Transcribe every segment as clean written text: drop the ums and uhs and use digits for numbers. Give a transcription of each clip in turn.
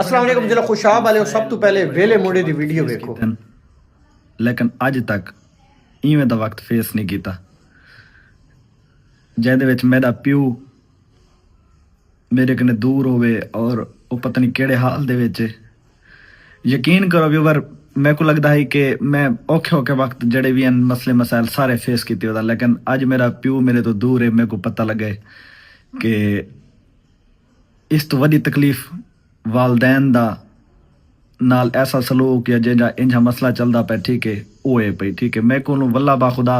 अस्सलाम वालेकुम जिला खुशाब वाले सब तो पहले वेले मोड़े दी वीडियो देखो। लेकिन अज तक इवें दा वक्त फेस नहीं किया जिहदे विच मेरा प्यू मेरे कने दूर होवे और वो पता नहीं केड़े हाल दे विच। यकीन करो व्यूवर, मेरे को लगता है कि मैं औखे औखे वक्त जड़े भी हैं मसले मसाइल सारे फेस किए होता, लेकिन अज मेरा प्यू मेरे तो दूर है। मेरे को पता लगे कि इस तो वड्डी तकलीफ वालदैन दा नाल ऐसा सलूक या जिहा इंजा मसला चलता पे, ठीक है वो है पई, ठीक है। मैं को वल्ला बा खुदा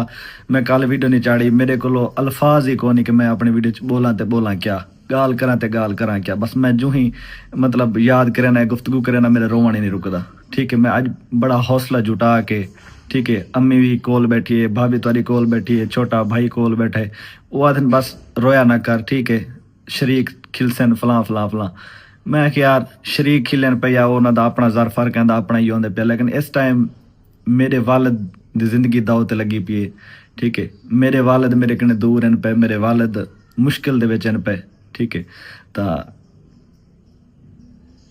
मैं कल वीडियो नहीं चाड़ी, मेरे को अल्फाज ही कोनी कि मैं अपनी वीडियो च बोला तो बोला क्या, गाल करा तो गाल करा क्या। बस मैं जो ही मतलब याद करे ना गुफ्तगू करे ना मेरा रोवण ही नहीं रुकदा, ठीक है। मैं अज बड़ा हौसला जुटा के, ठीक है, अम्मी भी कोल बैठी है, भाभी तुहारी कोल बैठी है, छोटा भाई कोल बैठा है। वो आदन बस रोया ना कर, ठीक है, शरीक खिलसन फलां फलां फलां। मैं कि यार शरीक खिलन पे या उन्होंने अपना जर फर्क है अपना ही होंगे पे, लेकिन इस टाइम मेरे वालद की जिंदगी दाव ते लगी पी है, ठीक है। मेरे वालद मेरे कने दूर हैं पे, मेरे वालद मुश्किल दे विच हैं पे, ठीक है। तो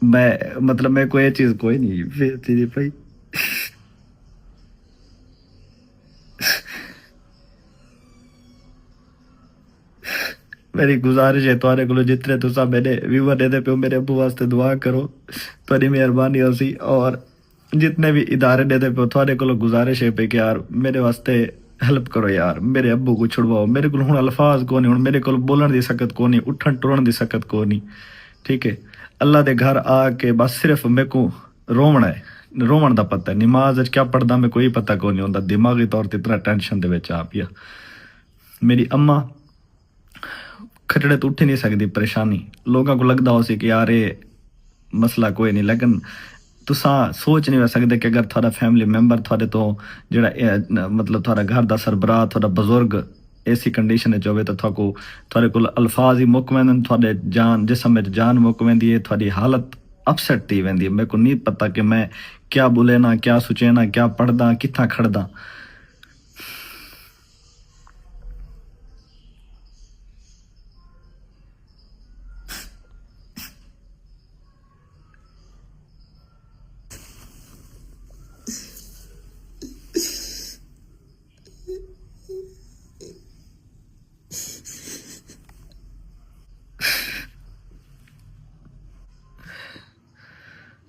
मैं मतलब मैं कोई चीज़ कोई नहीं फिर भाई मेरी गुजारिश है तुहारे को जितने तुसा मेरे व्यूवर देते पे मेरे अबू वास्ते दुआ करो, थोड़ी मेहरबानी होसी। और जितने भी इदारे देते पे थोड़े को गुजारिश है पे कि यार मेरे वास्ते हेल्प करो यार, मेरे अब्बू को छुड़वाओ। मेरे को हुण अल्फाज को नहीं, हुण मेरे को बोलण दी सकत को नहीं, उठन टुरन दी सकत को नहीं, ठीक है। अल्लाह दे घर आके बस सिर्फ मेरे को रोवण है, रोवण दा पता है। नमाज क्या पढ़दा मैं कोई पता को नहीं होंदा, दिमागी तौर पर इतना टेंशन दे विच आ पिया। मेरी अम्मा खटड़े तो उठ ही नहीं सकती, परेशानी लोगों को लगता हो सी कि यार ये मसला कोई नहीं, लेकिन तुसा सोच नहीं सकते कि अगर थोड़ा फैमिली मैंबर थोड़े तो जड़ा मतलब थोड़ा घर का सरबराह थोड़ा बजुर्ग ऐसी कंडीशन जो तो थोड़े को अल्फाज ही मुक वेंदे, थोड़े जान जिसम में जान मुक वेंदी है, थोड़ी हालत अपसेट थी वेंदी है। मेरे को नहीं पता कि मैं क्या बोले ना, क्या सोचे ना, क्या पढ़दा, कितना खड़दा।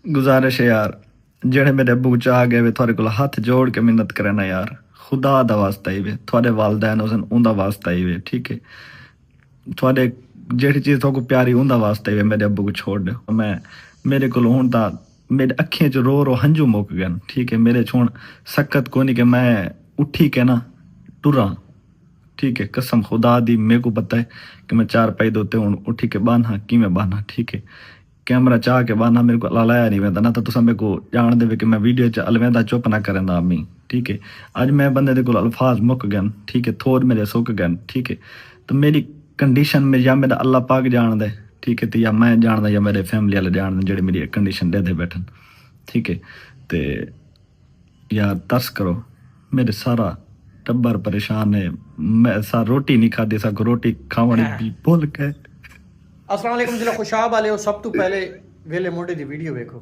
गुजारिश है यार, जेड़े मेरे अबू चाह गए वे थोड़े को हाथ जोड़ के मिन्नत करना यार, खुदा दा वास्ता ही वे, थोड़े वालदैन उसन उनका वास्ता ही वे, ठीक है। थोड़े जेड़ी चीज़ थोको प्यारी उनका वास्ता ही वे, मेरे अबू को छोड़ दो। मैं मेरे को हुण ता मेरे अखियों च रो रो हंजू मुक गए, ठीक है। मेरे च हुण सकत को नहीं कि मैं उठी के ना टुरा, ठीक है। कसम खुदा दी मेरे को पता है कि मैं चार पाई दोते हूँ उठी के बाना कि मैं बाना, ठीक है। कैमरा चाह के बाना मेरे को लाया नहीं वेंदा ना, तो तुसा मेरे को जान दे कि मैं वीडियो च अलवेंदा चुप ना करें आमी, ठीक है। अज मैं बंदे दे कोल अल्फाज मुक गए, ठीक है, थोड़ मेरे सुक गए, ठीक है। तो मेरी कंडीशन में या मेरा अल्लाह पाक जान दे, ठीक है, तो या मैं जानदा या मेरे फैमिली वाले जान दे जेड़ी मेरी कंडीशन दे बैठन, ठीक है। तो यार तरस करो, मेरे सारा टब्बर परेशान है, मैं सा रोटी नहीं खाती, सा रोटी खावणी भी भूल गए। अस्सलाम वालेकुम जिला खुशाब वाले सब तो पहले वेले मोड़े दी वीडियो देखो।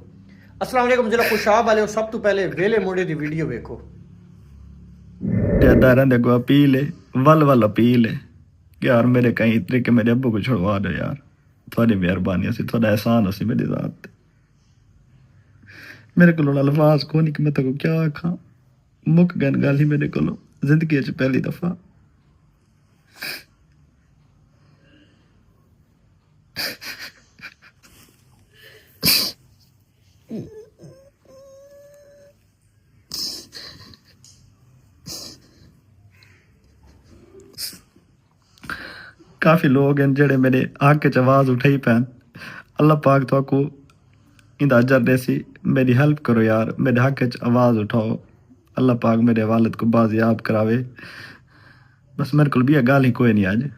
अस्सलाम वालेकुम जिला खुशाब वाले सब तो पहले वेले मोड़े दी वीडियो देखो। दारा देखो अपील है, वल वल अपील है कि यार मेरे कहीं इतने के मेरे अब्बू को छुड़वा दो यार, थोड़ी मेहरबानी सी, थोड़ा एहसान सी मेरी जात। मेरे को अल्फाज को नहीं कि मैं तो क्या आखा, मुक गन गल ही मेरे को जिंदगी च पहली दफा। काफ़ी लोग हैं जेड़े मेरे हक च आवाज़ उठाई पैन, अल्लाह पाक तो इंदा अजर देसी, मेरी हेल्प करो यार, मेरे हक च आवाज़ उठाओ, अल्लाह पाक मेरे वालिद को बाजियाब करावे। बस मेरे को भी गल ही कोई नहीं अज।